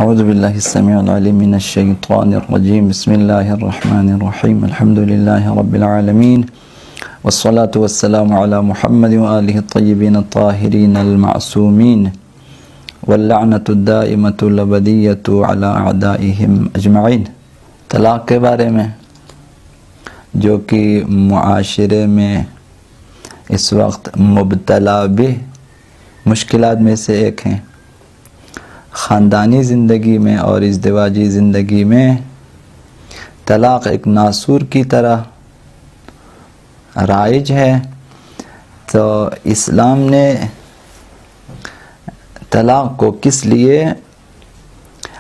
اعوذ باللہ السمیع العلیم من الشیطان الرجیم بسم اللہ الرحمن الرحیم الحمد للہ رب العالمین والصلاة والسلام علی محمد وآلہ الطیبین الطاہرین المعصومین واللعنۃ الدائمۃ الابدیۃ علی اعدائہم اجمعین۔ طلاق کے بارے میں جو کہ معاشرے میں اس وقت مبتلا بھی مشکلات میں سے ایک ہیں، خاندانی زندگی میں اور ازدواجی زندگی میں طلاق ایک ناسور کی طرح رائج ہے۔ تو اسلام نے طلاق کو کس لیے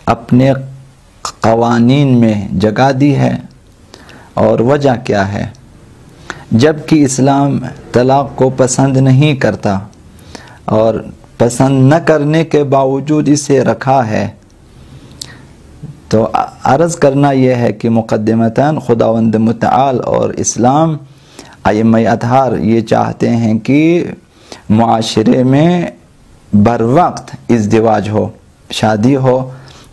اپنے قوانین میں جگہ دی ہے اور وجہ کیا ہے؟ جبکہ اسلام طلاق کو پسند نہیں کرتا اور پسند نہ کرنے کے باوجود اسے رکھا ہے، تو عرض کرنا یہ ہے کہ مقدمتاً خداوند متعال اور اسلام ائمہ اطہار یہ چاہتے ہیں کہ معاشرے میں بر وقت ازدواج ہو، شادی ہو،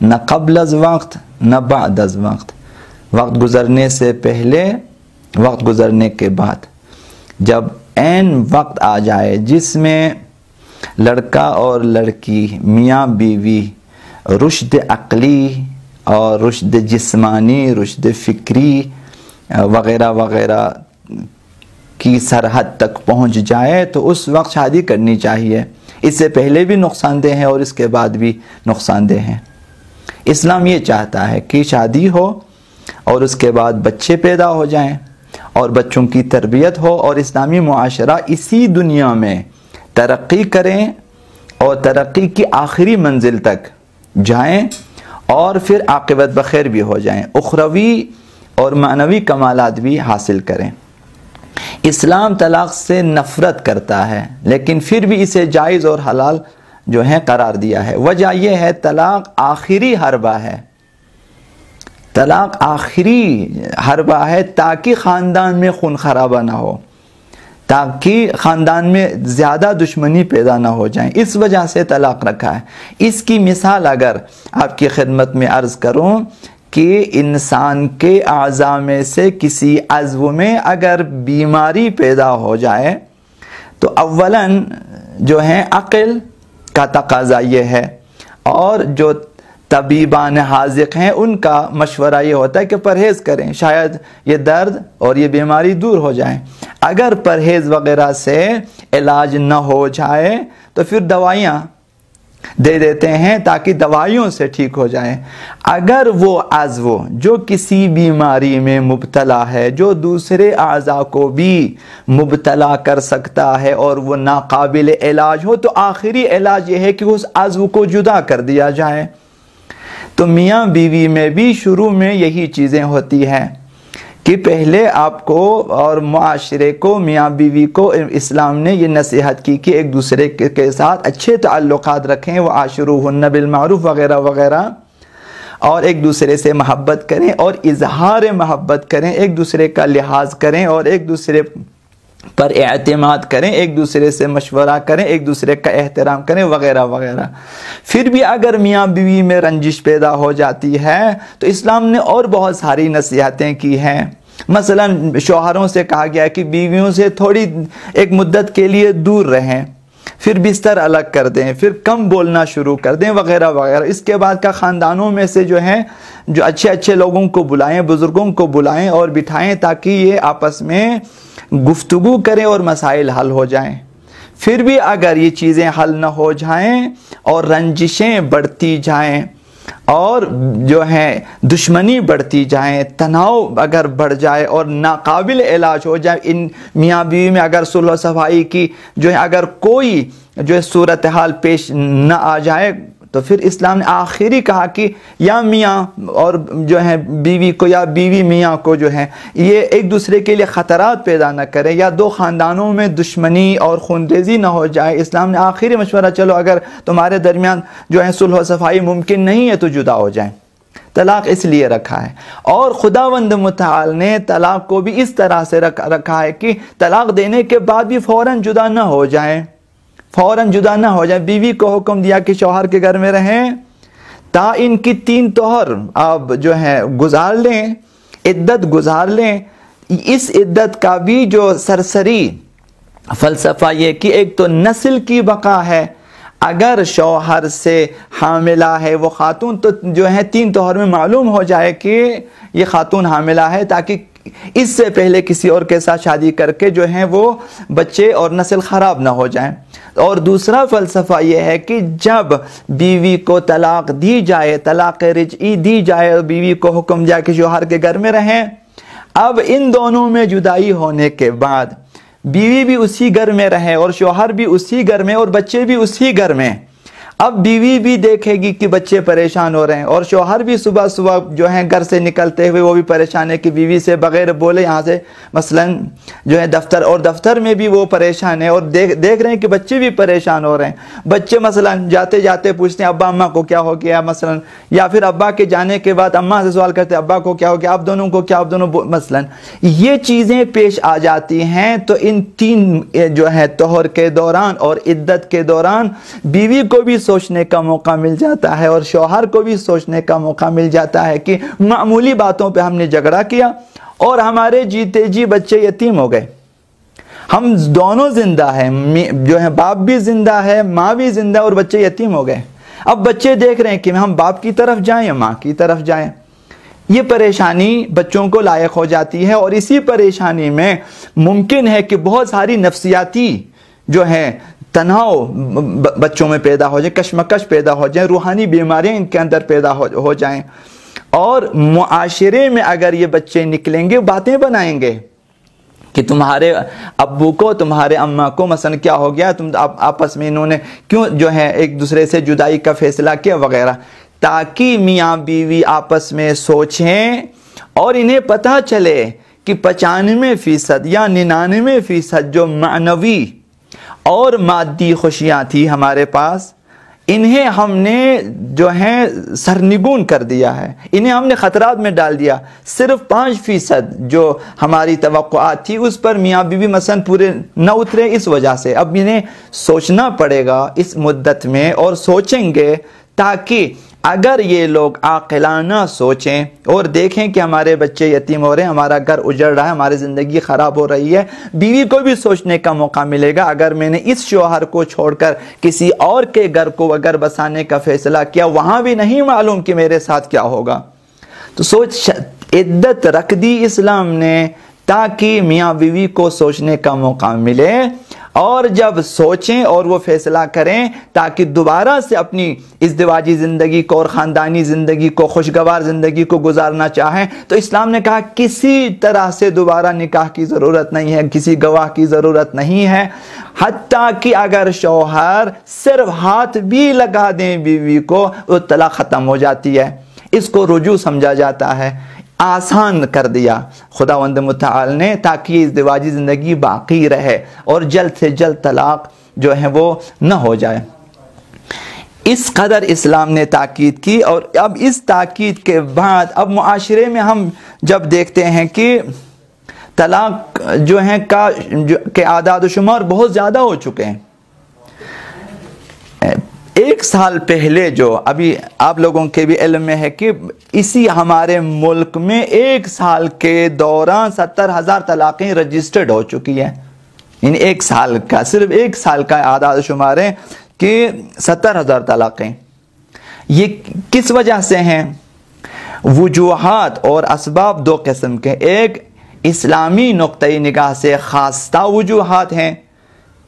نہ قبل از وقت نہ بعد از وقت، وقت گزرنے سے پہلے، وقت گزرنے کے بعد۔ جب عین وقت آ جائے جس میں لڑکا اور لڑکی، میاں بیوی رشد عقلی اور رشد جسمانی، رشد فکری وغیرہ وغیرہ کی سرحد تک پہنچ جائے تو اس وقت شادی کرنی چاہیے۔ اس سے پہلے بھی نقصان دہ ہیں اور اس کے بعد بھی نقصان دہ ہیں۔ اسلام یہ چاہتا ہے کہ شادی ہو اور اس کے بعد بچے پیدا ہو جائیں اور بچوں کی تربیت ہو، اور اسلامی معاشرہ اسی دنیا میں ترقی کریں اور ترقی کی آخری منزل تک جائیں اور پھر عاقبت بخیر بھی ہو جائیں، اخروی اور معنوی کمالات بھی حاصل کریں۔ اسلام طلاق سے نفرت کرتا ہے لیکن پھر بھی اسے جائز اور حلال جو ہے قرار دیا ہے۔ وجہ یہ ہے طلاق آخری حربہ ہے، طلاق آخری حربہ ہے تاکہ خاندان میں خون خرابہ نہ ہو، تاکہ خاندان میں زیادہ دشمنی پیدا نہ ہو جائیں، اس وجہ سے طلاق رکھا ہے۔ اس کی مثال اگر آپ کی خدمت میں عرض کروں کہ انسان کے اعضاء میں سے کسی عضو میں اگر بیماری پیدا ہو جائے تو اولاً جو ہے عقل کا تقاضا یہ ہے، اور جو طبیبان حاذق ہیں ان کا مشورہ یہ ہوتا ہے کہ پرہیز کریں، شاید یہ درد اور یہ بیماری دور ہو جائیں۔ اگر پرہیز وغیرہ سے علاج نہ ہو جائے تو پھر دوائیاں دے دیتے ہیں تاکہ دوائیوں سے ٹھیک ہو جائے۔ اگر وہ عضو جو کسی بیماری میں مبتلا ہے، جو دوسرے اعضاء کو بھی مبتلا کر سکتا ہے اور وہ ناقابل علاج ہو، تو آخری علاج یہ ہے کہ اس عضو کو جدا کر دیا جائے۔ تو میاں بیوی میں بھی شروع میں یہی چیزیں ہوتی ہیں کہ پہلے آپ کو اور معاشرے کو، میاں بیوی کو اسلام نے یہ نصیحت کی کہ ایک دوسرے کے ساتھ اچھے تعلقات رکھیں، وعاشروہن بالمعروف وغیرہ وغیرہ، اور ایک دوسرے سے محبت کریں اور اظہار محبت کریں، ایک دوسرے کا لحاظ کریں اور ایک دوسرے پر اعتماد کریں، ایک دوسرے سے مشورہ کریں، ایک دوسرے کا احترام کریں وغیرہ وغیرہ۔ پھر بھی اگر میاں بیوی میں رنجش پیدا ہو جاتی ہے تو اسلام نے اور بہت ساری نصیحتیں کی ہیں۔ مثلا شوہروں سے کہا گیا کہ بیویوں سے تھوڑی ایک مدت کے لیے دور رہیں، پھر بستر الگ کر دیں، پھر کم بولنا شروع کر دیں وغیرہ وغیرہ۔ اس کے بعد کا خاندانوں میں سے جو ہیں جو اچھے اچھے لوگوں کو بلائیں، بزرگوں کو بلائیں اور بٹھائیں تاکہ یہ آپس میں گفتگو کریں اور مسائل حل ہو جائیں۔ پھر بھی اگر یہ چیزیں حل نہ ہو جائیں اور رنجشیں بڑھتی جائیں اور جو ہے دشمنی بڑھتی جائیں، تناؤ اگر بڑھ جائے اور ناقابل علاج ہو جائے، ان میاں بیوی میں اگر صلح و صفائی کی جو ہے اگر کوئی جو ہے صورتحال پیش نہ آ جائے، تو پھر اسلام نے آخری کہا کہ یا میاں اور جو ہے بیوی کو یا بیوی میاں کو جو ہے یہ ایک دوسرے کے لیے خطرات پیدا نہ کرے یا دو خاندانوں میں دشمنی اور خونریزی نہ ہو جائے۔ اسلام نے آخری مشورہ، چلو اگر تمہارے درمیان جو ہے صلح و صفائی ممکن نہیں ہے تو جدا ہو جائیں۔ طلاق اس لیے رکھا ہے، اور خداوند متعال نے طلاق کو بھی اس طرح سے رکھا ہے کہ طلاق دینے کے بعد بھی فوراً جدا نہ ہو جائیں، فوراً جدا نہ ہو جائے۔ بیوی کو حکم دیا کہ شوہر کے گھر میں رہیں تا ان کی 3 طہر آپ جو ہے گزار لیں، عدت گزار لیں۔ اس عدت کا بھی جو سرسری فلسفہ یہ کہ ایک تو نسل کی بقا ہے، اگر شوہر سے حاملہ ہے وہ خاتون تو جو ہے 3 طہر میں معلوم ہو جائے کہ یہ خاتون حاملہ ہے، تاکہ اس سے پہلے کسی اور کے ساتھ شادی کر کے جو ہیں وہ بچے اور نسل خراب نہ ہو جائیں۔ اور دوسرا فلسفہ یہ ہے کہ جب بیوی کو طلاق دی جائے، طلاق رجعی دی جائے، بیوی کو حکم جائے کہ شوہر کے گھر میں رہیں، اب ان دونوں میں جدائی ہونے کے بعد بیوی بھی اسی گھر میں رہے اور شوہر بھی اسی گھر میں اور بچے بھی اسی گھر میں، اب بیوی بھی دیکھے گی کہ بچے پریشان ہو رہے ہیں، اور شوہر بھی صبح صبح جو ہے گھر سے نکلتے ہوئے وہ بھی پریشان ہے کہ بیوی سے بغیر بولے یہاں سے مثلا جو ہے دفتر، اور دفتر میں بھی وہ پریشان ہے، اور دیکھ رہے ہیں کہ بچے بھی پریشان ہو رہے ہیں۔ بچے مثلا جاتے جاتے پوچھتے ہیں ابا اماں کو کیا ہو گیا مثلا، یا پھر ابا کے جانے کے بعد اماں سے سوال کرتے ہیں ابا کو کیا ہو گیا، آپ دونوں کو کیا، آپ دونوں مثلا یہ چیزیں پیش آ جاتی ہیں۔ تو ان 3 جو ہے طہر کے دوران اور عدت کے دوران بیوی کو بھی سوچنے کا موقع مل جاتا ہے اور شوہر کو بھی سوچنے کا موقع مل جاتا ہے کہ معمولی باتوں پہ ہم نے جھگڑا کیا اور ہمارے جیتے جی بچے یتیم ہو گئے، ہم دونوں زندہ ہیں، جو ہے باپ بھی زندہ ہے، ماں بھی زندہ، اور بچے یتیم ہو گئے۔ اب بچے دیکھ رہے ہیں کہ ہم باپ کی طرف جائیں یا ماں کی طرف جائیں، یہ پریشانی بچوں کو لاحق ہو جاتی ہے، اور اسی پریشانی میں ممکن ہے کہ بہت ساری نفسیاتی جو ہیں تناؤ بچوں میں پیدا ہو جائیں، کشمکش پیدا ہو جائیں، روحانی بیماریاں ان کے اندر پیدا ہو جائیں، اور معاشرے میں اگر یہ بچے نکلیں گے باتیں بنائیں گے کہ تمہارے ابو کو تمہارے اماں کو مثلا کیا ہو گیا، تم آپس میں انہوں نے کیوں جو ہے ایک دوسرے سے جدائی کا فیصلہ کیا وغیرہ، تاکہ میاں بیوی آپس میں سوچیں اور انہیں پتہ چلے کہ 95% یا 99% جو معنوی اور مادی خوشیاں تھی ہمارے پاس، انہیں ہم نے جو ہے سرنگون کر دیا ہے، انہیں ہم نے خطرات میں ڈال دیا۔ صرف 5% جو ہماری توقعات تھی اس پر میاں بیوی مثلا پورے نہ اترے، اس وجہ سے اب انہیں سوچنا پڑے گا اس مدت میں، اور سوچیں گے تاکہ اگر یہ لوگ عاقلانہ سوچیں اور دیکھیں کہ ہمارے بچے یتیم ہو رہے ہیں، ہمارا گھر اجڑ رہا ہے، ہماری زندگی خراب ہو رہی ہے، بیوی کو بھی سوچنے کا موقع ملے گا اگر میں نے اس شوہر کو چھوڑ کر کسی اور کے گھر کو اگر بسانے کا فیصلہ کیا، وہاں بھی نہیں معلوم کہ میرے ساتھ کیا ہوگا۔ تو سوچ عدت رکھ دی اسلام نے تاکہ میاں بیوی کو سوچنے کا موقع ملے، اور جب سوچیں اور وہ فیصلہ کریں تاکہ دوبارہ سے اپنی ازدواجی زندگی کو اور خاندانی زندگی کو، خوشگوار زندگی کو گزارنا چاہیں، تو اسلام نے کہا کسی طرح سے دوبارہ نکاح کی ضرورت نہیں ہے، کسی گواہ کی ضرورت نہیں ہے، حتیٰ کہ اگر شوہر صرف ہاتھ بھی لگا دیں بیوی کو وہ طلاق ختم ہو جاتی ہے، اس کو رجوع سمجھا جاتا ہے۔ آسان کر دیا خداوند متعال نے تاکہ یہ ازدواجی زندگی باقی رہے اور جلد سے جلد طلاق جو ہے وہ نہ ہو جائے۔ اس قدر اسلام نے تاکید کی، اور اب اس تاکید کے بعد اب معاشرے میں ہم جب دیکھتے ہیں کہ طلاق جو ہیں کے اعداد و شمار بہت زیادہ ہو چکے ہیں۔ 1 سال پہلے جو ابھی آپ لوگوں کے بھی علم میں ہے کہ اسی ہمارے ملک میں 1 سال کے دوران 70,000 طلاقیں رجسٹرڈ ہو چکی ہیں، یعنی 1 سال کا، صرف 1 سال کا اعداد و شمار ہے کہ 70,000 طلاقیں۔ یہ کس وجہ سے ہیں؟ وجوہات اور اسباب 2 قسم کے، ایک اسلامی نقطۂ نگاہ سے خاصہ وجوہات ہیں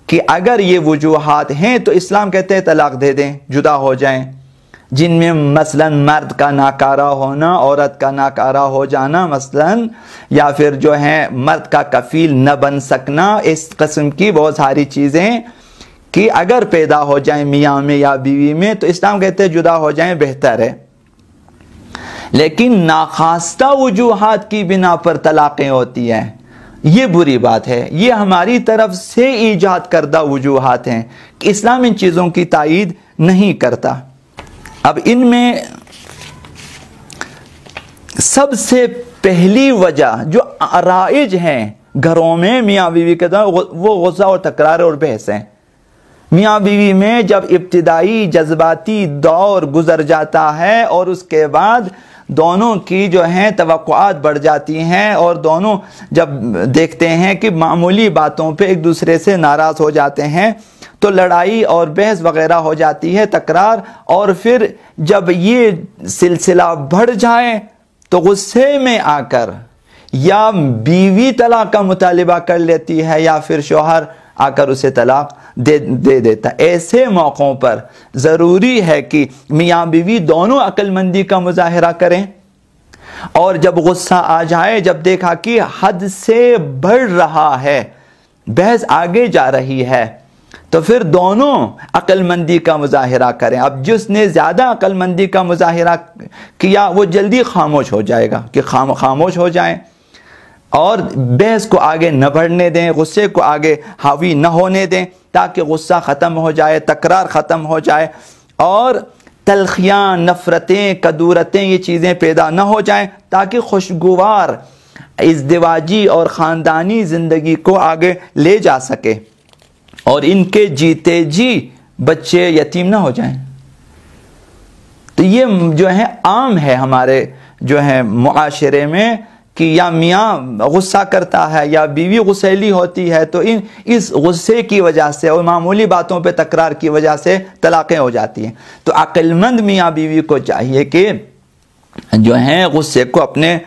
کہ اگر یہ وجوہات ہیں تو اسلام کہتے ہیں طلاق دے دیں، جدا ہو جائیں، جن میں مثلا مرد کا ناکارہ ہونا، عورت کا ناکارہ ہو جانا مثلا، یا پھر جو ہے مرد کا کفیل نہ بن سکنا، اس قسم کی بہت ساری چیزیں کہ اگر پیدا ہو جائیں میاں میں یا بیوی میں تو اسلام کہتے ہیں جدا ہو جائیں بہتر ہے۔ لیکن ناخواستہ وجوہات کی بنا پر طلاقیں ہوتی ہیں، یہ بری بات ہے، یہ ہماری طرف سے ایجاد کردہ وجوہات ہیں کہ اسلام ان چیزوں کی تائید نہیں کرتا۔ اب ان میں سب سے پہلی وجہ جو رائج ہیں گھروں میں میاں بیوی کے دوران وہ غصہ اور تکرار اور بحث ہیں۔ میاں بیوی میں جب ابتدائی جذباتی دور گزر جاتا ہے اور اس کے بعد دونوں کی جو ہیں توقعات بڑھ جاتی ہیں اور دونوں جب دیکھتے ہیں کہ معمولی باتوں پہ ایک دوسرے سے ناراض ہو جاتے ہیں تو لڑائی اور بحث وغیرہ ہو جاتی ہے، تکرار، اور پھر جب یہ سلسلہ بڑھ جائے تو غصے میں آ کر یا بیوی طلاق کا مطالبہ کر لیتی ہے یا پھر شوہر آ کر اسے طلاق دے دیتا ہے۔ ایسے موقعوں پر ضروری ہے کہ میاں بیوی دونوں عقل مندی کا مظاہرہ کریں، اور جب غصہ آ جائے، جب دیکھا کہ حد سے بڑھ رہا ہے، بحث آگے جا رہی ہے، تو پھر دونوں عقل مندی کا مظاہرہ کریں۔ اب جس نے زیادہ عقل مندی کا مظاہرہ کیا وہ جلدی خاموش ہو جائے گا، کہ خاموش ہو جائیں اور بحث کو آگے نہ بڑھنے دیں، غصے کو آگے حاوی نہ ہونے دیں، تاکہ غصہ ختم ہو جائے، تکرار ختم ہو جائے اور تلخیاں، نفرتیں، کدورتیں یہ چیزیں پیدا نہ ہو جائیں، تاکہ خوشگوار ازدواجی اور خاندانی زندگی کو آگے لے جا سکے اور ان کے جیتے جی بچے یتیم نہ ہو جائیں۔ تو یہ جو ہے عام ہے ہمارے جو ہے معاشرے میں کہ یا میاں غصہ کرتا ہے یا بیوی غصیلی ہوتی ہے، تو اس غصے کی وجہ سے اور معمولی باتوں پہ تکرار کی وجہ سے طلاقیں ہو جاتی ہیں۔ تو عقل مند میاں بیوی کو چاہیے کہ جو ہیں غصے کو اپنے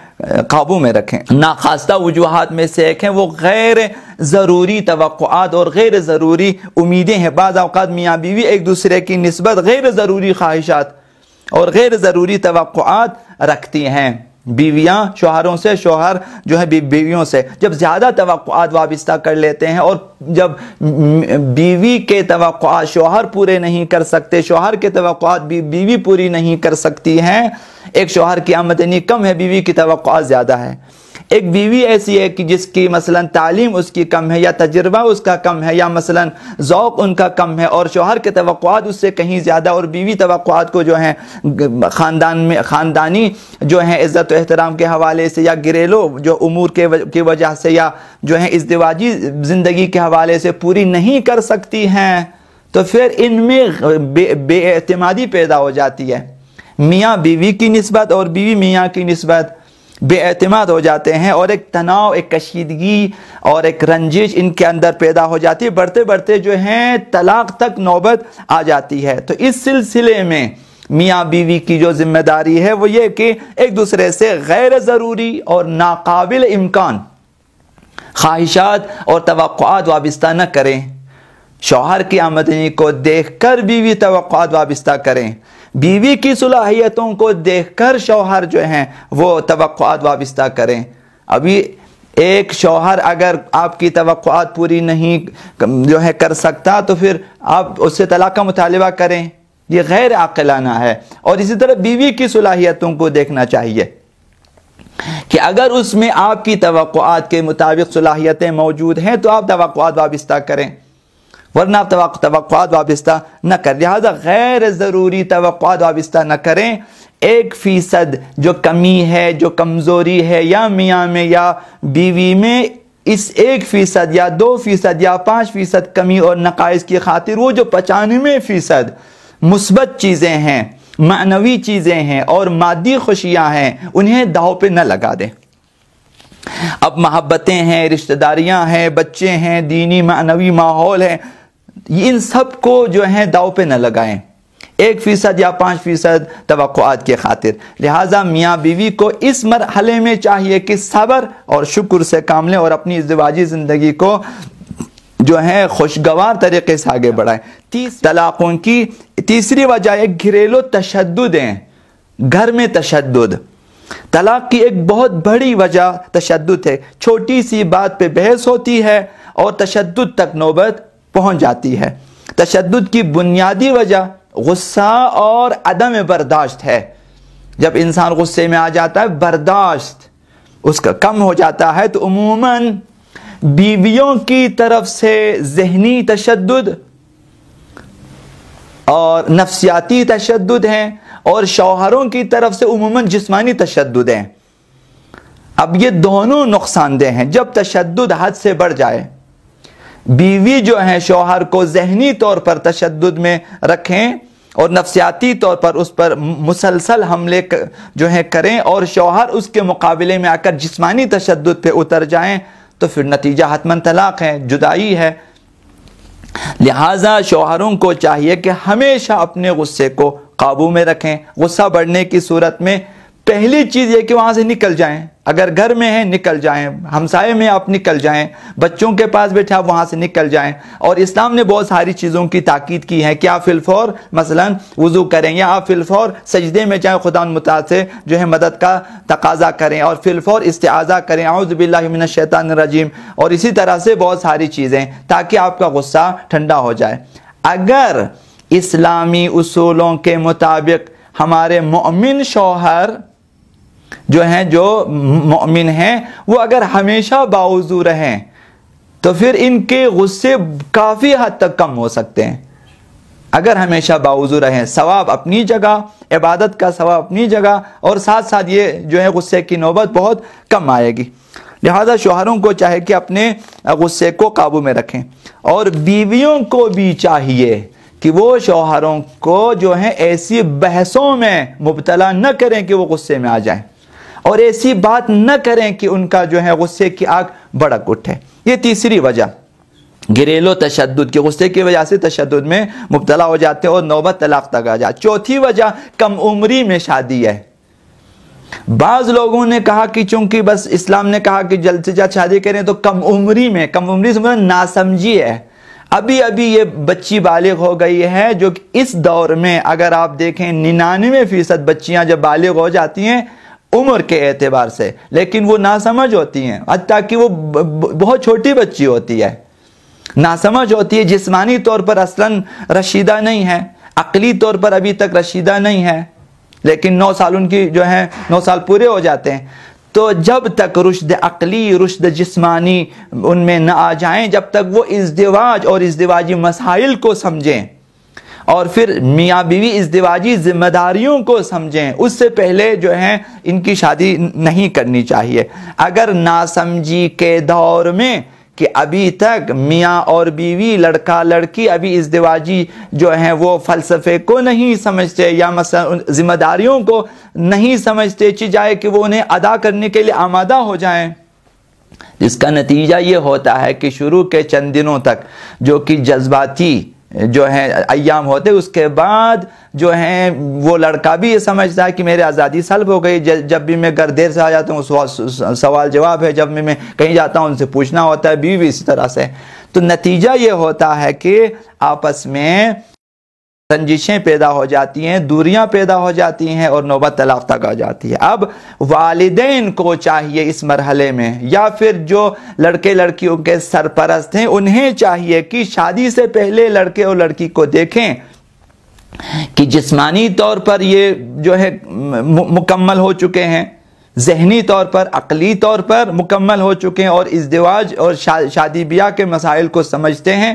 قابو میں رکھیں۔ ناخواستہ وجوہات میں سے ایک ہے وہ غیر ضروری توقعات اور غیر ضروری امیدیں ہیں۔ بعض اوقات میاں بیوی ایک دوسرے کی نسبت غیر ضروری خواہشات اور غیر ضروری توقعات رکھتی ہیں، بیویاں شوہروں سے، شوہر جو ہے بیویوں سے جب زیادہ توقعات وابستہ کر لیتے ہیں، اور جب بیوی کے توقعات شوہر پورے نہیں کر سکتے، شوہر کے توقعات بیوی پوری نہیں کر سکتی ہیں، ایک شوہر کی آمدنی کم ہے، بیوی کی توقعات زیادہ ہے، ایک بیوی ایسی ہے کہ جس کی مثلا تعلیم اس کی کم ہے یا تجربہ اس کا کم ہے یا مثلا ذوق ان کا کم ہے، اور شوہر کے توقعات اس سے کہیں زیادہ، اور بیوی توقعات کو جو ہیں خاندان میں خاندانی جو ہیں عزت و احترام کے حوالے سے یا گھریلو جو امور کی وجہ سے یا جو ہیں ازدواجی زندگی کے حوالے سے پوری نہیں کر سکتی ہیں، تو پھر ان میں بے اعتمادی پیدا ہو جاتی ہے۔ میاں بیوی کی نسبت اور بیوی میاں کی نسبت بے اعتماد ہو جاتے ہیں، اور ایک تناؤ، ایک کشیدگی اور ایک رنجش ان کے اندر پیدا ہو جاتی ہے، بڑھتے بڑھتے جو ہیں طلاق تک نوبت آ جاتی ہے۔ تو اس سلسلے میں میاں بیوی کی جو ذمہ داری ہے وہ یہ کہ ایک دوسرے سے غیر ضروری اور ناقابل امکان خواہشات اور توقعات وابستہ نہ کریں۔ شوہر کی آمدنی کو دیکھ کر بیوی توقعات وابستہ کریں، بیوی کی صلاحیتوں کو دیکھ کر شوہر جو ہیں وہ توقعات وابستہ کریں۔ ابھی ایک شوہر اگر آپ کی توقعات پوری نہیں جو ہے کر سکتا تو پھر آپ اس سے طلاق کا مطالبہ کریں، یہ غیر عاقلانہ ہے۔ اور اسی طرح بیوی کی صلاحیتوں کو دیکھنا چاہیے کہ اگر اس میں آپ کی توقعات کے مطابق صلاحیتیں موجود ہیں تو آپ توقعات وابستہ کریں، ورنہ آپ توقعات وابستہ نہ کریں۔ لہذا غیر ضروری توقعات وابستہ نہ کریں۔ 1% جو کمی ہے، جو کمزوری ہے یا میاں میں یا بیوی میں، اس 1% یا 2% یا 5% کمی اور نقائص کی خاطر وہ جو 95% مثبت چیزیں ہیں، معنوی چیزیں ہیں اور مادی خوشیاں ہیں، انہیں داؤ پہ نہ لگا دیں۔ اب محبتیں ہیں، رشتہ داریاں ہیں، بچے ہیں، دینی معنوی ماحول ہے، ان سب کو جو ہیں داؤ پہ نہ لگائیں 1% یا 5% توقعات کے خاطر۔ لہٰذا میاں بیوی کو اس مرحلے میں چاہیے کہ صبر اور شکر سے کام لیں اور اپنی ازدواجی زندگی کو جو ہے خوشگوار طریقے سے آگے بڑھائیں۔ طلاقوں کی تیسری وجہ ایک گھریلو تشدد ہے، گھر میں تشدد۔ طلاق کی ایک بہت بڑی وجہ تشدد ہے، چھوٹی سی بات پہ بحث ہوتی ہے اور تشدد تک نوبت پہنچ جاتی ہے۔ تشدد کی بنیادی وجہ غصہ اور عدم برداشت ہے۔ جب انسان غصے میں آ جاتا ہے، برداشت اس کا کم ہو جاتا ہے، تو عموماً بیویوں کی طرف سے ذہنی تشدد اور نفسیاتی تشدد ہیں، اور شوہروں کی طرف سے عموماً جسمانی تشدد ہیں۔ اب یہ دونوں نقصان دہ ہیں۔ جب تشدد حد سے بڑھ جائے، بیوی جو ہے شوہر کو ذہنی طور پر تشدد میں رکھیں اور نفسیاتی طور پر اس پر مسلسل حملے جو ہے کریں اور شوہر اس کے مقابلے میں آ کر جسمانی تشدد پہ اتر جائیں تو پھر نتیجہ حتماً طلاق ہے، جدائی ہے۔ لہٰذا شوہروں کو چاہیے کہ ہمیشہ اپنے غصے کو قابو میں رکھیں۔ غصہ بڑھنے کی صورت میں پہلی چیز یہ کہ وہاں سے نکل جائیں، اگر گھر میں ہیں نکل جائیں، ہمسائے میں آپ نکل جائیں، بچوں کے پاس بیٹھے آپ وہاں سے نکل جائیں۔ اور اسلام نے بہت ساری چیزوں کی تاکید کی ہے کہ آپ فی الفور مثلا وضو کریں یا آپ فی الفور سجدے میں جائیں، خدا متعال سے جو ہے مدد کا تقاضا کریں اور فی الفور استعاذہ کریں، اعوذ باللہ من الشیطان الرجیم، اور اسی طرح سے بہت ساری چیزیں تاکہ آپ کا غصہ ٹھنڈا ہو جائے۔ اگر اسلامی اصولوں کے مطابق ہمارے مومن شوہر جو ہیں، جو مومن ہیں، وہ اگر ہمیشہ باوضو رہیں تو پھر ان کے غصے کافی حد تک کم ہو سکتے ہیں۔ اگر ہمیشہ باوضو رہیں، ثواب اپنی جگہ، عبادت کا ثواب اپنی جگہ، اور ساتھ ساتھ یہ جو ہے غصے کی نوبت بہت کم آئے گی۔ لہذا شوہروں کو چاہے کہ اپنے غصے کو قابو میں رکھیں، اور بیویوں کو بھی چاہیے کہ وہ شوہروں کو جو ہے ایسی بحثوں میں مبتلا نہ کریں کہ وہ غصے میں آ جائیں، اور ایسی بات نہ کریں کہ ان کا جو ہے غصے کی آگ بھڑک اٹھے۔ یہ تیسری وجہ، گھریلو تشدد کے غصے کی وجہ سے تشدد میں مبتلا ہو جاتے ہیں اور نوبت طلاق تک آ جائے۔ چوتھی وجہ کم عمری میں شادی ہے۔ بعض لوگوں نے کہا کہ چونکہ بس اسلام نے کہا کہ جلد سے جلد شادی کریں تو کم عمری میں، کم عمری سے ناسمجھی ہے۔ ابھی یہ بچی بالغ ہو گئی ہے، جو کہ اس دور میں اگر آپ دیکھیں 99% بچیاں جب بالغ ہو جاتی ہیں عمر کے اعتبار سے، لیکن وہ ناسمجھ ہوتی ہیں، حتیٰ کہ وہ بہت چھوٹی بچی ہوتی ہے، ناسمجھ ہوتی ہے، جسمانی طور پر اصلاً رشیدہ نہیں ہے، عقلی طور پر ابھی تک رشیدہ نہیں ہے، لیکن 9 سال ان کی جو ہے 9 سال پورے ہو جاتے ہیں۔ تو جب تک رشد عقلی، رشد جسمانی ان میں نہ آ جائیں، جب تک وہ ازدواج اور ازدواجی مسائل کو سمجھیں اور پھر میاں بیوی ازدواجی ذمہ داریوں کو سمجھیں، اس سے پہلے جو ہے ان کی شادی نہیں کرنی چاہیے۔ اگر ناسمجھی کے دور میں کہ ابھی تک میاں اور بیوی، لڑکا لڑکی ابھی ازدواجی جو ہیں وہ فلسفے کو نہیں سمجھتے یا مثلا ذمہ داریوں کو نہیں سمجھتے، چاہے کہ وہ انہیں ادا کرنے کے لیے آمادہ ہو جائیں، جس کا نتیجہ یہ ہوتا ہے کہ شروع کے چند دنوں تک جو کہ جذباتی جو ہیں ایام ہوتے، اس کے بعد جو ہیں وہ لڑکا بھی یہ سمجھتا ہے کہ میرے آزادی سلب ہو گئی، جب بھی میں گھر دیر سے آ جاتا ہوں سوال جواب ہے، جب میں کہیں جاتا ہوں ان سے پوچھنا ہوتا ہے، بیوی بھی اسی طرح سے۔ تو نتیجہ یہ ہوتا ہے کہ آپس میں رنجشیں پیدا ہو جاتی ہیں، دوریاں پیدا ہو جاتی ہیں اور نوبت طلاق تک آ جاتی ہے۔ اب والدین کو چاہیے اس مرحلے میں، یا پھر جو لڑکے لڑکیوں کے سرپرست ہیں انہیں چاہیے کہ شادی سے پہلے لڑکے اور لڑکی کو دیکھیں کہ جسمانی طور پر یہ جو ہے مکمل ہو چکے ہیں، ذہنی طور پر، عقلی طور پر مکمل ہو چکے ہیں اور ازدواج اور شادی بیاہ کے مسائل کو سمجھتے ہیں،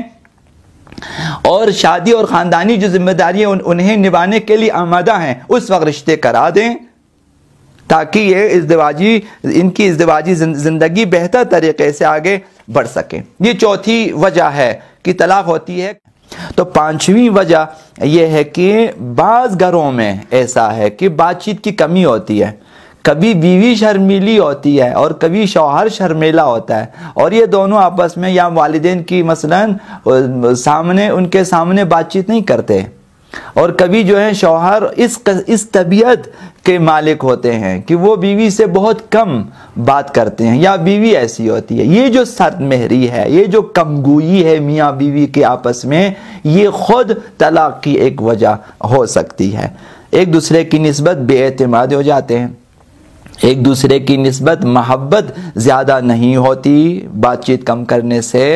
اور شادی اور خاندانی جو ذمہ داریاں انہیں نبھانے کے لیے آمادہ ہیں، اس وقت رشتے کرا دیں تاکہ یہ ان کی ازدواجی زندگی بہتر طریقے سے آگے بڑھ سکے۔ یہ چوتھی وجہ ہے کہ طلاق ہوتی ہے۔ تو پانچویں وجہ یہ ہے کہ بعض گھروں میں ایسا ہے کہ بات چیت کی کمی ہوتی ہے، کبھی بیوی شرمیلی ہوتی ہے اور کبھی شوہر شرمیلا ہوتا ہے، اور یہ دونوں آپس میں یا والدین کی مثلاً ان کے سامنے بات چیت نہیں کرتے، اور کبھی جو ہے شوہر اس طبیعت کے مالک ہوتے ہیں کہ وہ بیوی سے بہت کم بات کرتے ہیں، یا بیوی ایسی ہوتی ہے۔ یہ جو سرد مہری ہے، یہ جو کم گوئی ہے میاں بیوی کے آپس میں، یہ خود طلاق کی ایک وجہ ہو سکتی ہے۔ ایک دوسرے کی نسبت بے اعتماد ہو جاتے ہیں، ایک دوسرے کی نسبت محبت زیادہ نہیں ہوتی بات چیت کم کرنے سے،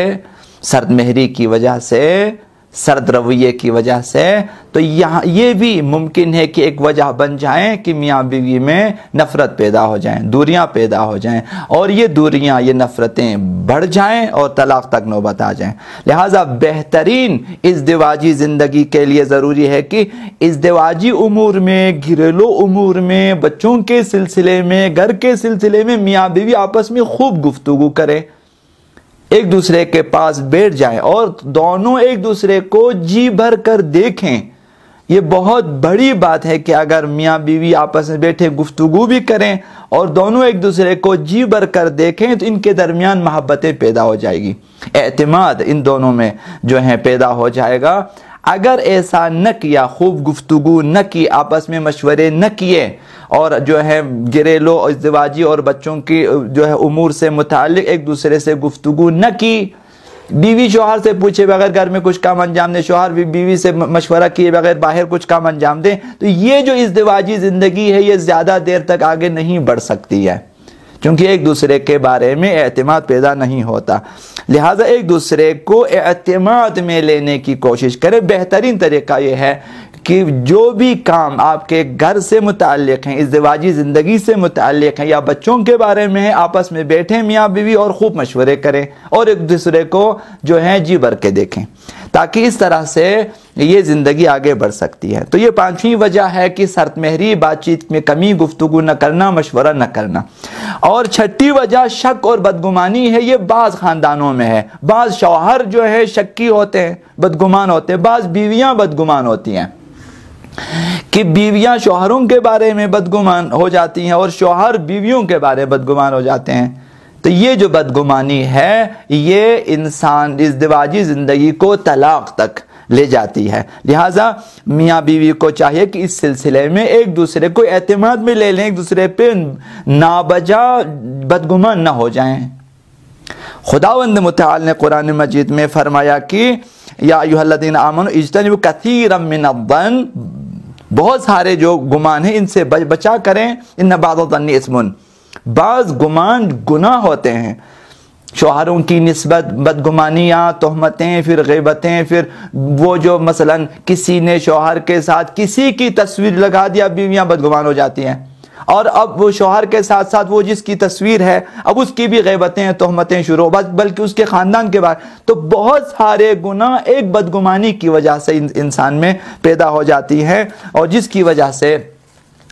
سرد مہری کی وجہ سے، سرد رویے کی وجہ سے۔ تو یہاں یہ بھی ممکن ہے کہ ایک وجہ بن جائیں کہ میاں بیوی میں نفرت پیدا ہو جائیں، دوریاں پیدا ہو جائیں، اور یہ دوریاں، یہ نفرتیں بڑھ جائیں اور طلاق تک نوبت آ جائیں۔ لہٰذا بہترین ازدواجی زندگی کے لیے ضروری ہے کہ ازدواجی امور میں، گھریلو امور میں، بچوں کے سلسلے میں، گھر کے سلسلے میں میاں بیوی آپس میں خوب گفتگو کرے، ایک دوسرے کے پاس بیٹھ جائیں اور دونوں ایک دوسرے کو جی بھر کر دیکھیں۔ یہ بہت بڑی بات ہے کہ اگر میاں بیوی آپس میں بیٹھے گفتگو بھی کریں اور دونوں ایک دوسرے کو جی بھر کر دیکھیں تو ان کے درمیان محبتیں پیدا ہو جائے گی، اعتماد ان دونوں میں جو ہے پیدا ہو جائے گا۔ اگر ایسا نہ کیا، خوب گفتگو نہ کی، آپس میں مشورے نہ کیے اور جو ہے گھریلو ازدواجی اور بچوں کی جو ہے امور سے متعلق ایک دوسرے سے گفتگو نہ کی، بیوی شوہر سے پوچھے بغیر گھر میں کچھ کام انجام دے، شوہر بھی بیوی سے مشورہ کیے بغیر باہر کچھ کام انجام دے، تو یہ جو ازدواجی زندگی ہے یہ زیادہ دیر تک آگے نہیں بڑھ سکتی ہے، کیونکہ ایک دوسرے کے بارے میں اعتماد پیدا نہیں ہوتا۔ لہٰذا ایک دوسرے کو اعتماد میں لینے کی کوشش کریں۔ بہترین طریقہ یہ ہے کہ جو بھی کام آپ کے گھر سے متعلق ہیں، ازدواجی زندگی سے متعلق ہیں یا بچوں کے بارے میں ہیں، آپس میں بیٹھیں میاں بیوی اور خوب مشورے کریں اور ایک دوسرے کو جو ہے جی بھر کے دیکھیں، تاکہ اس طرح سے یہ زندگی آگے بڑھ سکتی ہے۔ تو یہ پانچویں وجہ ہے کہ سرد مہری بات چیت میں کمی، گفتگو نہ کرنا، مشورہ نہ کرنا۔ اور چھٹی وجہ شک اور بدگمانی ہے۔ یہ بعض خاندانوں میں ہے، بعض شوہر جو ہے شکی ہوتے ہیں، بدگمان ہوتے ہیں، بعض بیویاں بدگمان ہوتی ہیں کہ بیویاں شوہروں کے بارے میں بدگمان ہو جاتی ہیں اور شوہر بیویوں کے بارے میں بدگمان ہو جاتے ہیں۔ تو یہ جو بدگمانی ہے یہ انسان ازدواجی زندگی کو طلاق تک لے جاتی ہے۔ لہٰذا میاں بیوی کو چاہیے کہ اس سلسلے میں ایک دوسرے کو اعتماد میں لے لیں، ایک دوسرے پہ نابجا بدگمان نہ ہو جائیں۔ خداوند متعال نے قرآن مجید میں فرمایا کہ یا ایھا الذین آمنوا اجتنبوا کثیرا من الظن، بہت سارے جو گمان ہیں ان سے بچا کریں، ان بعض الظن اثم، بعض گمان گناہ ہوتے ہیں۔ شوہروں کی نسبت بدگمانیاں، تہمتیں، پھر غیبتیں، پھر وہ جو مثلا کسی نے شوہر کے ساتھ کسی کی تصویر لگا دیا، بیویاں بدگمان ہو جاتی ہیں، اور اب وہ شوہر کے ساتھ ساتھ وہ جس کی تصویر ہے اب اس کی بھی غیبتیں، تہمتیں شروع، بلکہ اس کے خاندان کے بارے، تو بہت سارے گناہ ایک بدگمانی کی وجہ سے انسان میں پیدا ہو جاتی ہے اور جس کی وجہ سے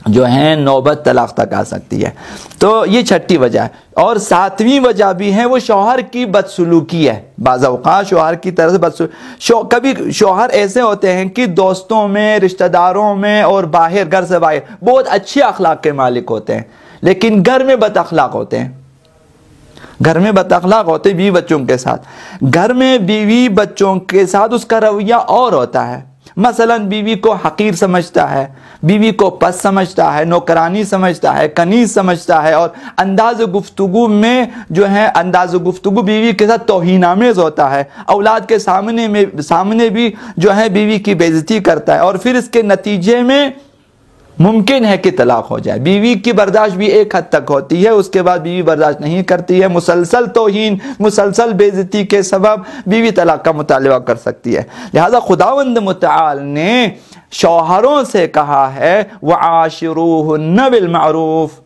جو ہے نوبت طلاق تک آ سکتی ہے۔ تو یہ چھٹی وجہ ہے۔ اور ساتویں وجہ بھی ہے، وہ شوہر کی بدسلوکی ہے۔ بعض اوقات شوہر کی طرف سے بدسلوکی، کبھی شوہر ایسے ہوتے ہیں کہ دوستوں میں، رشتہ داروں میں اور باہر، گھر سے باہر بہت اچھے اخلاق کے مالک ہوتے ہیں، لیکن گھر میں بد اخلاق ہوتے ہیں۔ گھر میں بد اخلاق ہوتے بیوی بچوں کے ساتھ، گھر میں بیوی بچوں کے ساتھ اس کا رویہ اور ہوتا ہے۔ مثلا بیوی کو حقیر سمجھتا ہے، بیوی کو پست سمجھتا ہے، نوکرانی سمجھتا ہے، کنیز سمجھتا ہے، اور انداز گفتگو میں جو ہے انداز گفتگو بیوی کے ساتھ توہین آمیز ہوتا ہے، اولاد کے سامنے بھی جو ہے بیوی کی بے عزتی کرتا ہے، اور پھر اس کے نتیجے میں ممکن ہے کہ طلاق ہو جائے۔ بیوی کی برداشت بھی ایک حد تک ہوتی ہے، اس کے بعد بیوی برداشت نہیں کرتی ہے، مسلسل توہین، مسلسل بے عزتی کے سبب بیوی طلاق کا مطالبہ کر سکتی ہے۔ لہذا خداوند متعال نے شوہروں سے کہا ہے وَعَاشِرُوهُنَّ بِالْمَعْرُوفِ،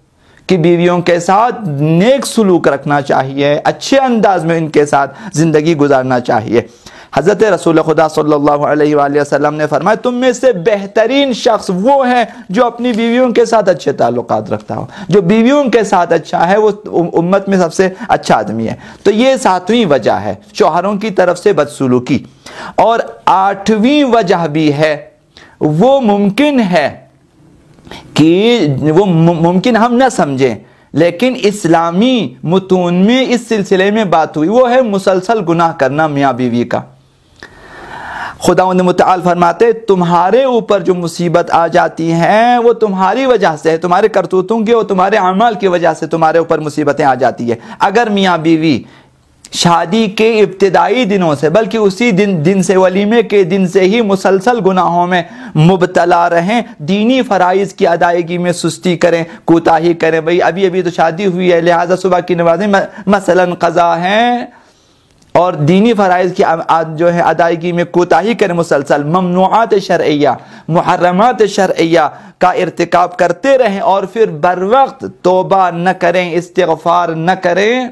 کہ بیویوں کے ساتھ نیک سلوک رکھنا چاہیے، اچھے انداز میں ان کے ساتھ زندگی گزارنا چاہیے۔ حضرت رسول خدا صلی اللہ علیہ وآلہ وسلم نے فرمایا تم میں سے بہترین شخص وہ ہے جو اپنی بیویوں کے ساتھ اچھے تعلقات رکھتا ہو، جو بیویوں کے ساتھ اچھا ہے وہ امت میں سب سے اچھا آدمی ہے۔ تو یہ ساتویں وجہ ہے شوہروں کی طرف سے بدسلوکی۔ اور آٹھویں وجہ بھی ہے، وہ ممکن ہے کہ وہ ممکن ہم نہ سمجھیں لیکن اسلامی متون میں اس سلسلے میں بات ہوئی، وہ ہے مسلسل گناہ کرنا میاں بیوی کا۔ خداوند متعال فرماتے تمہارے اوپر جو مصیبت آ جاتی ہیں وہ تمہاری وجہ سے ہے، تمہارے کرتوتوں کی اور تمہارے اعمال کی وجہ سے تمہارے اوپر مصیبتیں آ جاتی ہیں۔ اگر میاں بیوی شادی کے ابتدائی دنوں سے بلکہ اسی دن سے، ولیمے کے دن سے ہی مسلسل گناہوں میں مبتلا رہیں، دینی فرائض کی ادائیگی میں سستی کریں، کوتاہی کریں، بھئی ابھی تو شادی ہوئی ہے لہٰذا صبح کی نمازیں مثلا قضا ہیں، اور دینی فرائض کی جو ہے ادائیگی میں کوتاہی کریں، مسلسل ممنوعات شرعیہ، محرمات شرعیہ کا ارتکاب کرتے رہیں، اور پھر بر وقت توبہ نہ کریں، استغفار نہ کریں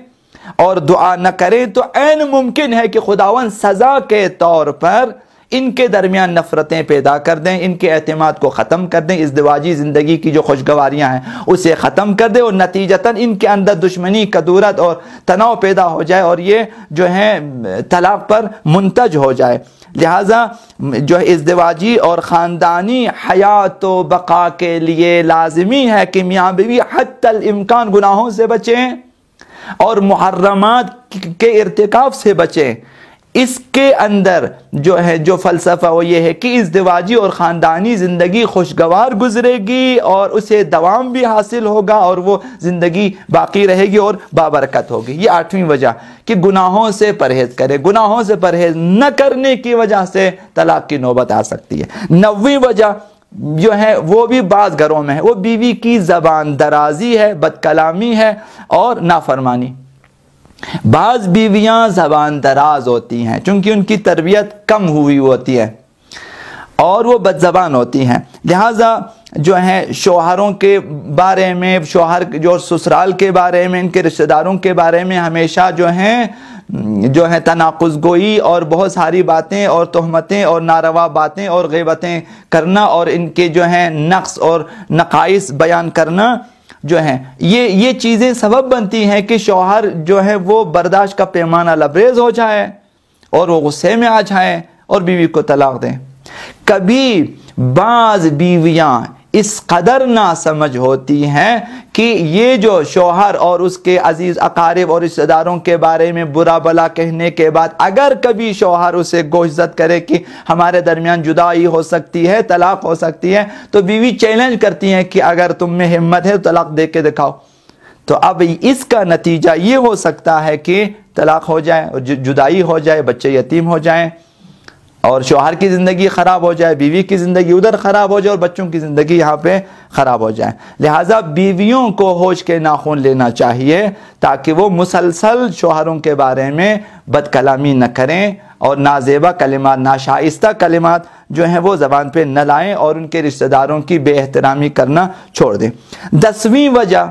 اور دعا نہ کریں، تو عین ممکن ہے کہ خداوند سزا کے طور پر ان کے درمیان نفرتیں پیدا کر دیں، ان کے اعتماد کو ختم کر دیں، ازدواجی زندگی کی جو خوشگواریاں ہیں اسے ختم کر دیں، اور نتیجتاً ان کے اندر دشمنی، کدورت اور تناؤ پیدا ہو جائے، اور یہ جو ہے طلاق پر منتج ہو جائے۔ لہٰذا جو ازدواجی اور خاندانی حیات و بقا کے لیے لازمی ہے کہ میاں بیوی حتی الامکان گناہوں سے بچیں اور محرمات کے ارتکاب سے بچیں۔ اس کے اندر جو فلسفہ وہ یہ ہے کہ ازدواجی اور خاندانی زندگی خوشگوار گزرے گی اور اسے دوام بھی حاصل ہوگا اور وہ زندگی باقی رہے گی اور بابرکت ہوگی۔ یہ 8ویں وجہ کہ گناہوں سے پرہیز کرے، گناہوں سے پرہیز نہ کرنے کی وجہ سے طلاق کی نوبت آ سکتی ہے۔ 9ویں وجہ جو ہے وہ بھی بعض گھروں میں ہے، وہ بیوی کی زبان درازی ہے، بد کلامی ہے اور نافرمانی۔ بعض بیویاں زبان دراز ہوتی ہیں چونکہ ان کی تربیت کم ہوئی ہوتی ہے اور وہ بد زبان ہوتی ہیں، لہٰذا جو ہے شوہروں کے بارے میں، شوہر جو سسرال کے بارے میں، ان کے رشتہ داروں کے بارے میں ہمیشہ جو ہے تناقض گوئی اور بہت ساری باتیں اور تہمتیں اور ناروا باتیں اور غیبتیں کرنا اور ان کے جو ہیں نقص اور نقائص بیان کرنا جو ہیں یہ چیزیں سبب بنتی ہیں کہ شوہر جو ہے وہ برداشت کا پیمانہ لبریز ہو جائے اور وہ غصے میں آ جائے اور بیوی کو طلاق دیں۔ کبھی بعض بیویاں اس قدر ناسمجھ ہوتی ہیں کہ یہ جو شوہر اور اس کے عزیز اقارب اور رشتہ داروں کے بارے میں برا بلا کہنے کے بعد اگر کبھی شوہر اسے گوشزد کرے کہ ہمارے درمیان جدائی ہو سکتی ہے، طلاق ہو سکتی ہے، تو بیوی چیلنج کرتی ہیں کہ اگر تم میں ہمت ہے تو طلاق دے کے دکھاؤ۔ تو اب اس کا نتیجہ یہ ہو سکتا ہے کہ طلاق ہو جائے، جدائی ہو جائے، بچے یتیم ہو جائیں اور شوہر کی زندگی خراب ہو جائے، بیوی کی زندگی ادھر خراب ہو جائے اور بچوں کی زندگی یہاں پہ خراب ہو جائے۔ لہٰذا بیویوں کو ہوش کے ناخن لینا چاہیے تاکہ وہ مسلسل شوہروں کے بارے میں بد کلامی نہ کریں اور نازیبا کلمات، ناشائستہ کلمات جو ہیں وہ زبان پہ نہ لائیں اور ان کے رشتہ داروں کی بے احترامی کرنا چھوڑ دیں۔ 10ویں وجہ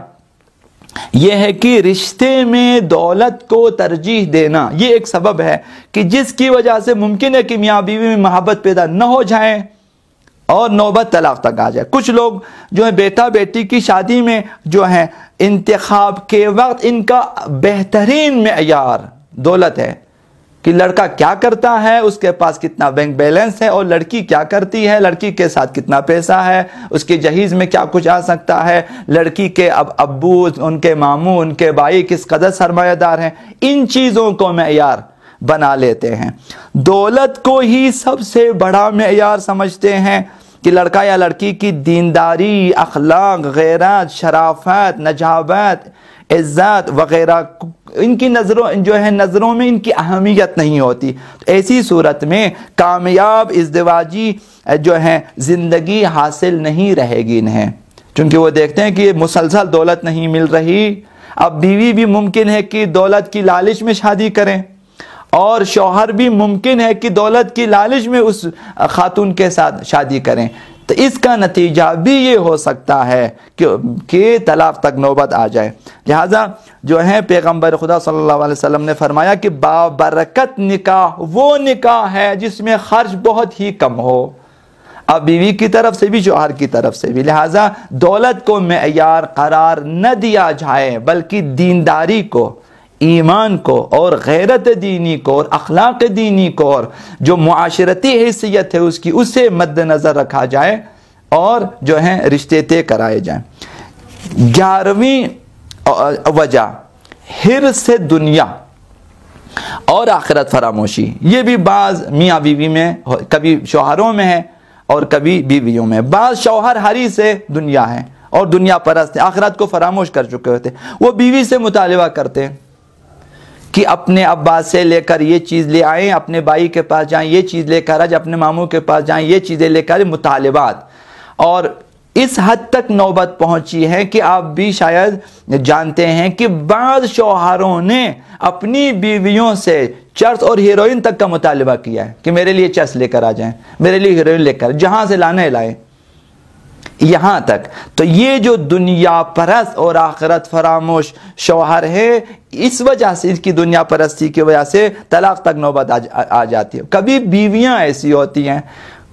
یہ ہے کہ رشتے میں دولت کو ترجیح دینا، یہ ایک سبب ہے کہ جس کی وجہ سے ممکن ہے کہ میاں بیوی میں محبت پیدا نہ ہو جائے اور نوبت طلاق تک آ جائے۔ کچھ لوگ جو ہے بیٹا بیٹی کی شادی میں جو ہے انتخاب کے وقت ان کا بہترین معیار دولت ہے کہ لڑکا کیا کرتا ہے، اس کے پاس کتنا بینک بیلنس ہے، اور لڑکی کیا کرتی ہے، لڑکی کے ساتھ کتنا پیسہ ہے، اس کے جہیز میں کیا کچھ آ سکتا ہے، لڑکی کے ابو، ان کے ماموں، ان کے بھائی کس قدر سرمایہ دار ہیں، ان چیزوں کو معیار بنا لیتے ہیں۔ دولت کو ہی سب سے بڑا معیار سمجھتے ہیں کہ لڑکا یا لڑکی کی دینداری، اخلاق، غیرت، شرافت، نجابت، عزت وغیرہ ان کی نظروں میں ان کی اہمیت نہیں ہوتی۔ ایسی صورت میں کامیاب ازدواجی جو ہے زندگی حاصل نہیں رہے گی انہیں، چونکہ وہ دیکھتے ہیں کہ مسلسل دولت نہیں مل رہی۔ اب بیوی بھی ممکن ہے کہ دولت کی لالچ میں شادی کریں اور شوہر بھی ممکن ہے کہ دولت کی لالچ میں اس خاتون کے ساتھ شادی کریں، تو اس کا نتیجہ بھی یہ ہو سکتا ہے کہ طلاق تک نوبت آ جائے۔ لہٰذا جو ہے پیغمبر خدا صلی اللہ علیہ وسلم نے فرمایا کہ بابرکت نکاح وہ نکاح ہے جس میں خرچ بہت ہی کم ہو، اب بیوی کی طرف سے بھی شوہر کی طرف سے بھی۔ لہٰذا دولت کو معیار قرار نہ دیا جائے بلکہ دینداری کو، ایمان کو اور غیرت دینی کو اور اخلاق دینی کو اور جو معاشرتی حیثیت ہے اس کی، اسے مد نظر رکھا جائے اور جو ہے رشتے طے کرائے جائیں۔ 11ویں وجہ حرص دنیا اور آخرت فراموشی، یہ بھی بعض میاں بیوی میں، کبھی شوہروں میں ہے اور کبھی بیویوں میں۔ بعض شوہر حریص دنیا ہے اور دنیا پرست ہیں، آخرت کو فراموش کر چکے ہوتے ہیں، وہ بیوی سے مطالبہ کرتے ہیں کہ اپنے ابا سے لے کر یہ چیز لے آئیں، اپنے بھائی کے پاس جائیں یہ چیز لے کر آج، اپنے ماموں کے پاس جائیں یہ چیزیں لے کر، مطالبات۔ اور اس حد تک نوبت پہنچی ہے کہ آپ بھی شاید جانتے ہیں کہ بعض شوہروں نے اپنی بیویوں سے چرس اور ہیروئن تک کا مطالبہ کیا ہے کہ میرے لیے چرس لے کر آ جائیں، میرے لیے ہیروئن لے کر، جہاں سے لانے لائیں۔ یہاں تک تو یہ جو دنیا پرست اور آخرت فراموش شوہر ہے، اس وجہ سے، اس کی دنیا پرستی کی وجہ سے طلاق تک نوبت آ جاتی ہے۔ کبھی بیویاں ایسی ہوتی ہیں،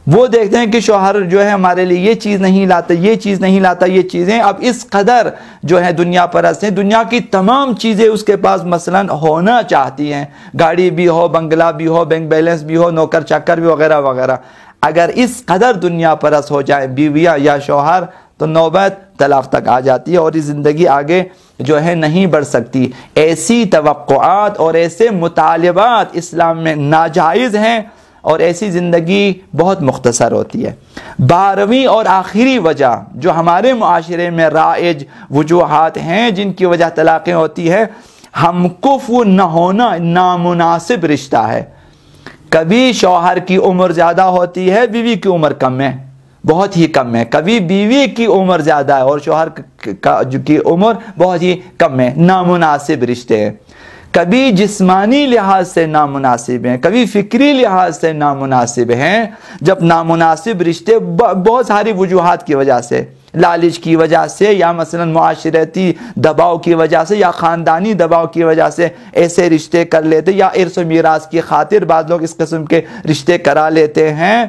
وہ دیکھتے ہیں کہ شوہر جو ہے ہمارے لیے یہ چیز نہیں لاتا، یہ چیز نہیں لاتا، یہ چیزیں اب اس قدر جو ہے دنیا پرست ہیں، دنیا کی تمام چیزیں اس کے پاس مثلا ہونا چاہتی ہیں، گاڑی بھی ہو، بنگلہ بھی ہو، بینک بیلنس بھی ہو، نوکر چاکر بھی وغیرہ وغیرہ۔ اگر اس قدر دنیا پرست ہو جائے بیویاں یا شوہر تو نوبت طلاق تک آ جاتی ہے، اور یہ زندگی آگے جو ہے نہیں بڑھ سکتی۔ ایسی توقعات اور ایسے مطالبات اسلام میں ناجائز ہیں، اور ایسی زندگی بہت مختصر ہوتی ہے۔ 12ویں اور آخری وجہ جو ہمارے معاشرے میں رائج وجوہات ہیں جن کی وجہ طلاقیں ہوتی ہے، ہم کفو نہ ہونا، نامناسب رشتہ ہے۔ کبھی شوہر کی عمر زیادہ ہوتی ہے، بیوی کی عمر کم ہے، بہت ہی کم ہے۔ کبھی بیوی کی عمر زیادہ ہے اور شوہر کی عمر بہت ہی کم ہے، نامناسب رشتے ہیں۔ کبھی جسمانی لحاظ سے نامناسب ہیں، کبھی فکری لحاظ سے نامناسب ہیں۔ جب نامناسب رشتے بہت ساری وجوہات کی وجہ سے، لالچ کی وجہ سے، یا مثلا معاشرتی دباؤ کی وجہ سے، یا خاندانی دباؤ کی وجہ سے ایسے رشتے کر لیتے، یا ارث و میراث کی خاطر بعض لوگ اس قسم کے رشتے کرا لیتے ہیں۔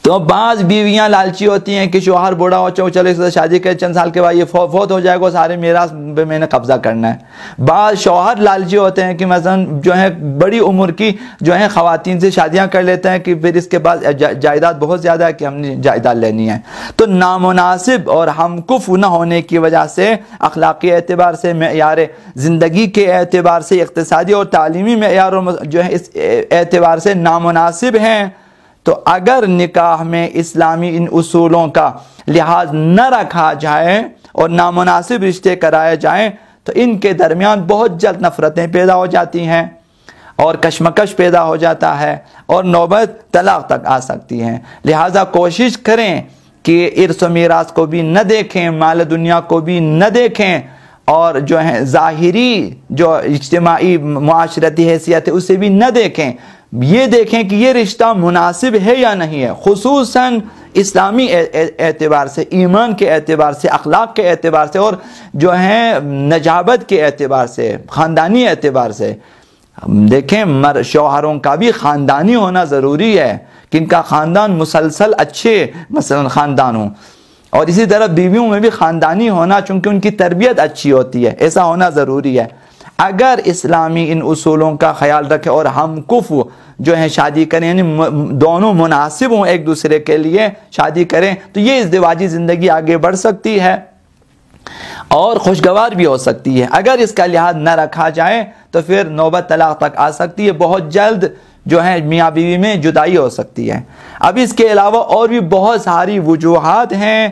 تو بعض بیویاں لالچی ہوتی ہیں کہ شوہر بوڑھا ہو، چلو اس سے شادی کے چند سال کے بعد یہ فوت ہو جائے گا، سارے میراث پہ میں نے قبضہ کرنا ہے۔ بعض شوہر لالچی ہوتے ہیں کہ مثلا جو ہے بڑی عمر کی جو ہے خواتین سے شادیاں کر لیتے ہیں کہ پھر اس کے بعد جائیداد بہت زیادہ ہے کہ ہم نے جائیداد لینی ہے۔ تو نامناسب اور ہمکف نہ ہونے کی وجہ سے، اخلاقی اعتبار سے، معیار زندگی کے اعتبار سے، اقتصادی اور تعلیمی معیار جو ہے اس اعتبار سے نامناسب ہیں، تو اگر نکاح میں اسلامی ان اصولوں کا لحاظ نہ رکھا جائے اور نامناسب رشتے کرائے جائیں تو ان کے درمیان بہت جلد نفرتیں پیدا ہو جاتی ہیں اور کشمکش پیدا ہو جاتا ہے، اور نوبت طلاق تک آ سکتی ہیں۔ لہٰذا کوشش کریں کہ ارث و میراث کو بھی نہ دیکھیں، مال دنیا کو بھی نہ دیکھیں، اور جو ہے ظاہری جو اجتماعی معاشرتی حیثیت ہے اسے بھی نہ دیکھیں۔ یہ دیکھیں کہ یہ رشتہ مناسب ہے یا نہیں ہے، خصوصاً اسلامی اعتبار سے، ایمان کے اعتبار سے، اخلاق کے اعتبار سے، اور جو ہے نجابت کے اعتبار سے، خاندانی اعتبار سے۔ دیکھیں شوہروں کا بھی خاندانی ہونا ضروری ہے کہ ان کا خاندان مسلسل اچھے مثلا خاندان ہوں، اور اسی طرح بیویوں میں بھی خاندانی ہونا، چونکہ ان کی تربیت اچھی ہوتی ہے، ایسا ہونا ضروری ہے۔ اگر اسلامی ان اصولوں کا خیال رکھیں اور ہم کف جو ہیں شادی کریں، یعنی دونوں مناسب ہوں ایک دوسرے کے لیے شادی کریں، تو یہ ازدواجی زندگی آگے بڑھ سکتی ہے اور خوشگوار بھی ہو سکتی ہے۔ اگر اس کا لحاظ نہ رکھا جائے تو پھر نوبت طلاق تک آ سکتی ہے، بہت جلد جو ہے میاں بیوی میں جدائی ہو سکتی ہے۔ اب اس کے علاوہ اور بھی بہت ساری وجوہات ہیں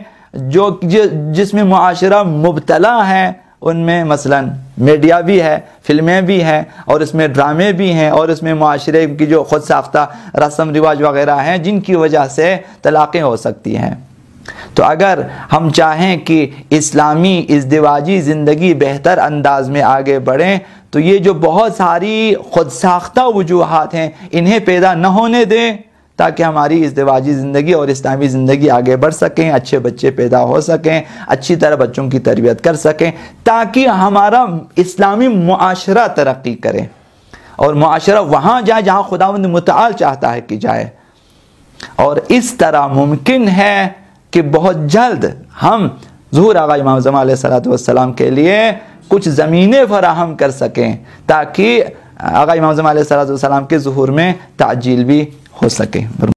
جس میں معاشرہ مبتلا ہے، ان میں مثلا میڈیا بھی ہے، فلمیں بھی ہیں، اور اس میں ڈرامے بھی ہیں، اور اس میں معاشرے کی جو خود ساختہ رسم رواج وغیرہ ہیں جن کی وجہ سے طلاقیں ہو سکتی ہیں۔ تو اگر ہم چاہیں کہ اسلامی ازدواجی زندگی بہتر انداز میں آگے بڑھیں تو یہ جو بہت ساری خود ساختہ وجوہات ہیں انہیں پیدا نہ ہونے دیں، تاکہ ہماری ازدواجی زندگی اور اسلامی زندگی آگے بڑھ سکیں، اچھے بچے پیدا ہو سکیں، اچھی طرح بچوں کی تربیت کر سکیں، تاکہ ہمارا اسلامی معاشرہ ترقی کرے اور معاشرہ وہاں جائے جہاں خداوند متعال چاہتا ہے کہ جائے۔ اور اس طرح ممکن ہے کہ بہت جلد ہم ظہور آقا امام زمان علیہ السلام کے لیے کچھ زمینیں فراہم کر سکیں، تاکہ آقا امام زمان علیہ السلام کے ظہور میں تعجیل بھی ہو سکے۔